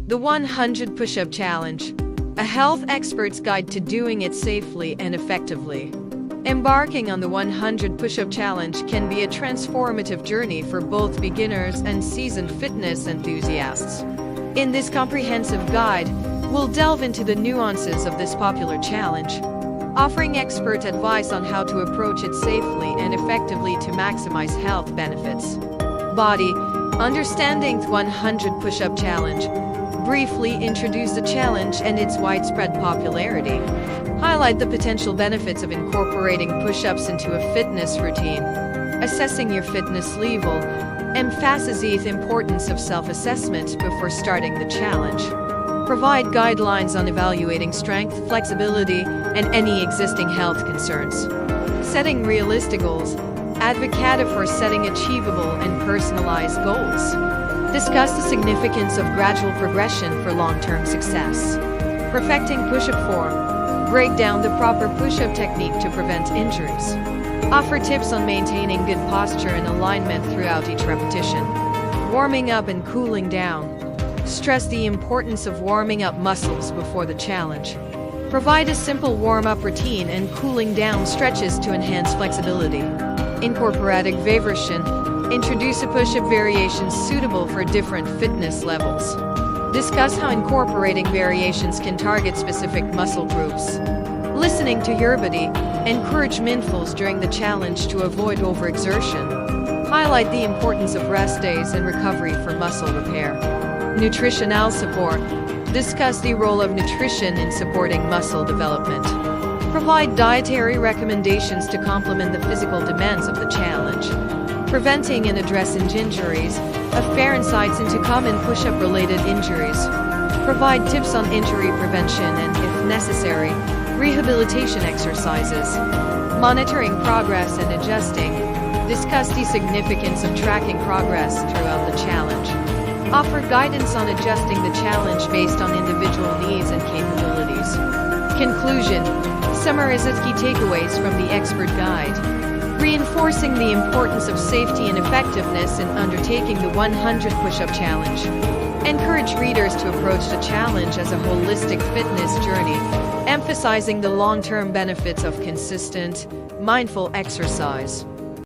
The 100 Push-Up Challenge, a health expert's guide to doing it safely and effectively. Embarking on the 100 Push-Up Challenge can be a transformative journey for both beginners and seasoned fitness enthusiasts. In this comprehensive guide, we'll delve into the nuances of this popular challenge, offering expert advice on how to approach it safely and effectively to maximize health benefits. Body, understanding the 100 Push-Up Challenge. Briefly introduce the challenge and its widespread popularity. Highlight the potential benefits of incorporating push-ups into a fitness routine. Assessing your fitness level. Emphasize the importance of self-assessment before starting the challenge. Provide guidelines on evaluating strength, flexibility, and any existing health concerns. Setting realistic goals. Advocate for setting achievable and personalized goals. Discuss the significance of gradual progression for long-term success. Perfecting push-up form. Break down the proper push-up technique to prevent injuries. Offer tips on maintaining good posture and alignment throughout each repetition. Warming up and cooling down. Stress the importance of warming up muscles before the challenge. Provide a simple warm-up routine and cooling down stretches to enhance flexibility. Incorporating variation. Introduce a push-up variations suitable for different fitness levels. Discuss how incorporating variations can target specific muscle groups. Listening to your body. Encourage mindfulness during the challenge to avoid overexertion. Highlight the importance of rest days and recovery for muscle repair. Nutritional support. Discuss the role of nutrition in supporting muscle development. Provide dietary recommendations to complement the physical demands of the challenge. Preventing and addressing injuries. A fair insights into common push-up related injuries. Provide tips on injury prevention and, if necessary, rehabilitation exercises. Monitoring progress and adjusting. Discuss the significance of tracking progress throughout the challenge. Offer guidance on adjusting the challenge based on individual needs and capabilities. Conclusion. Summarize its key takeaways from the expert guide. Reinforcing the importance of safety and effectiveness in undertaking the 100 Push-Up Challenge. Encourage readers to approach the challenge as a holistic fitness journey, emphasizing the long-term benefits of consistent, mindful exercise.